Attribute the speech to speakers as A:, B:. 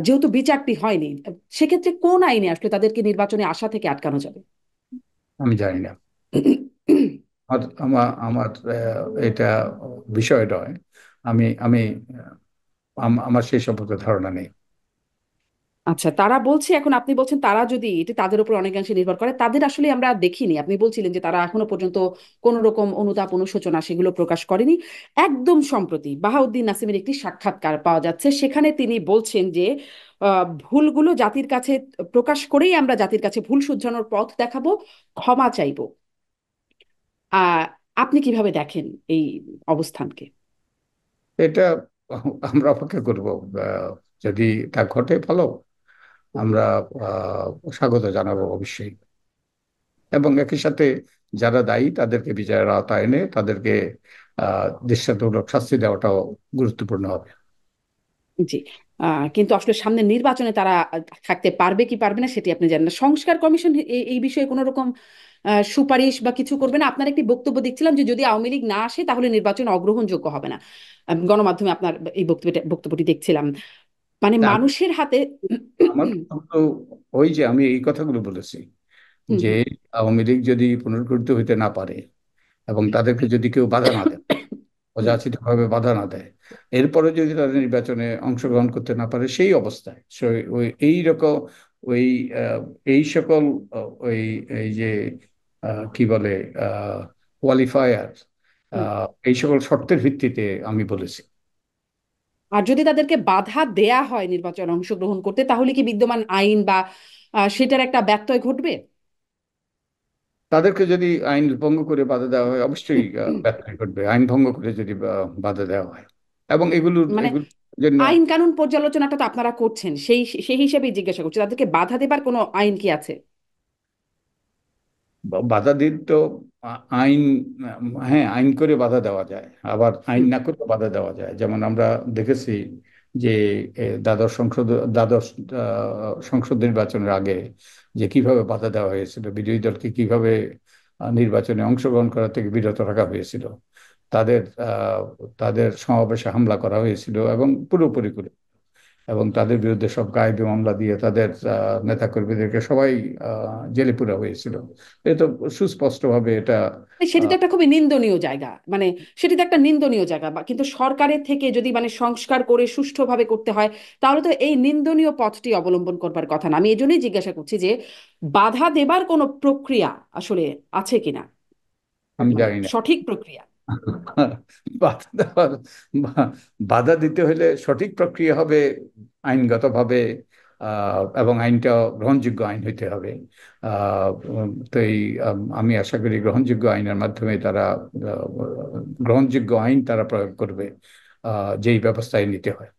A: যেহেতু বিচারটি হয়নি, সেক্ষেত্রে কোন আইনে আসলে তাদেরকে নির্বাচনে আসা থেকে আটকানো যাবে?
B: আমি জানি না। আমার এটা বিষয় নয়। আমি আমি আমার সেই সম্পর্কে ধারণা নেই।
A: আচ্ছা, তারা বলছে, এখন আপনি বলছেন তারা যদি এটি তাদের উপর অনেকাংশে নির্ভর করে, তাদের আসলে আমরা দেখিনি। আপনি বলছিলেন যে তারা এখনো পর্যন্ত কোন রকম অনুতাপ অনুশোচনা সেগুলো প্রকাশ করেনি। একদম সম্প্রতি বাহাউদ্দিন নাসিমের একটি সাক্ষাৎকার পাওয়া যাচ্ছে, সেখানে তিনি বলছেন যে ভুলগুলো জাতির কাছে প্রকাশ করেই আমরা জাতির কাছে ভুল শুধরানোর পথ দেখাবো, ক্ষমা চাইবো। আহ আপনি কিভাবে দেখেন এই অবস্থানকে?
B: এটা আমরা অপেক্ষা করব। আহ, যদি তা ঘটে ভালো, আমরা স্বাগত জানাবো অবশ্যই। এবং একই সাথে যারা দায়ী তাদেরকে বিচারের আওতায় এনে তাদেরকে দৃষ্টান্তমূলক শাস্তি দেওয়াটাও গুরুত্বপূর্ণ হবে।
A: জি। কিন্তু আসলে সামনে নির্বাচনে তারা থাকতে পারবে কি পারবে না সেটি আপনি জানেন না। সংস্কার কমিশন এই বিষয়ে কোনো রকম সুপারিশ বা কিছু করবে না? আপনার একটি বক্তব্য দেখছিলাম যে যদি আওয়ামী লীগ না আসে তাহলে নির্বাচন অগ্রহণযোগ্য হবে না। গণমাধ্যমে আপনার এই বক্তব্যটি দেখছিলাম। মানে
B: তা
A: মানুষের হাতে।
B: আমার তো ওই যে আমি এই কথাগুলো বলেছি
A: হুম,
B: যে
A: হুম,
B: আওয়ামী লীগ যদি পুনর্গঠিত হইতে না পারে এবং তাদেরকে যদি কেউ বাধা না দেয়,
A: হুম।
B: অযাচিতভাবে বাধা না দেয়, এরপরে যদি তাদের নির্বাচনে অংশগ্রহণ করতে না পারে, সেই অবস্থায় ওই এই রকম ওই এই সকল ওই এই যে কি বলে কোয়ালিফায়ার,
A: হুম।
B: এই সকল শর্তের ভিত্তিতে আমি বলেছি।
A: আর যদি তাদেরকে বাধা দেয়া হয় নির্বাচনে অংশগ্রহণ করতে, তাহলে কি বিদ্যমান আইন বা সেটার একটা ব্যত্যয় ঘটবে?
B: তাদেরকে যদি আইন ভঙ্গ করে বাধা দেওয়া হয়, অবশ্যই ব্যত্যয় ঘটবে। আইন ভঙ্গ করে যদি বাধা দেওয়া হয়, এবং এগুলোর
A: মানে
B: এগুলোর জন্য
A: আইন কানুন পর্যালোচনাটা তো আপনারা করছেন, সেই সেই হিসেবেই জিজ্ঞাসা করছি, তাদেরকে বাধা দেবার কোনো আইন কি আছে?
B: বাধা দিন তো আইন, হ্যাঁ, আইন করে বাধা দেওয়া যায়, আবার আইন
A: হুম,
B: না করে বাধা দেওয়া যায়। যেমন আমরা দেখেছি যে দ্বাদশ সংসদ নির্বাচনের আগে যে কিভাবে বাধা দেওয়া হয়েছিল, বিরোধী দলকে কিভাবে নির্বাচনে অংশগ্রহণ করা থেকে বিরত রাখা হয়েছিল, তাদের তাদের সমাবেশে হামলা করা হয়েছিল এবং পুরোপুরি করে, এবং তাদের বিরুদ্ধে সব গায়েবী মামলা দিয়ে তাদের নেতাকর্মীদেরকে সবাই জেলে পুরা হয়েছিল। এ তো সুস্পষ্টভাবে এটা
A: সেটি তো
B: আহ,
A: একটা খুবই নিন্দনীয় জায়গা, মানে সেটি তো একটা নিন্দনীয় জায়গা। বা কিন্তু সরকারের থেকে যদি মানে সংস্কার করে সুষ্ঠুভাবে করতে হয়, তাহলে তো এই নিন্দনীয় পথটি অবলম্বন করবার কথা না। আমি এই জন্যই জিজ্ঞাসা করছি যে বাধা দেবার কোনো প্রক্রিয়া আসলে আছে কিনা,
B: আমি
A: মানে
B: জানি না।
A: সঠিক প্রক্রিয়া।
B: বাধা দেওয়ার বাধা দিতে হলে সঠিক প্রক্রিয়া হবে আইনগতভাবে, এবং আইনটা গ্রহণযোগ্য আইন হইতে হবে। তো আমি আশা করি গ্রহণযোগ্য আইনের মাধ্যমে তারা গ্রহণযোগ্য আইন তারা প্রয়োগ করবে, যেই ব্যবস্থায় নিতে হয়।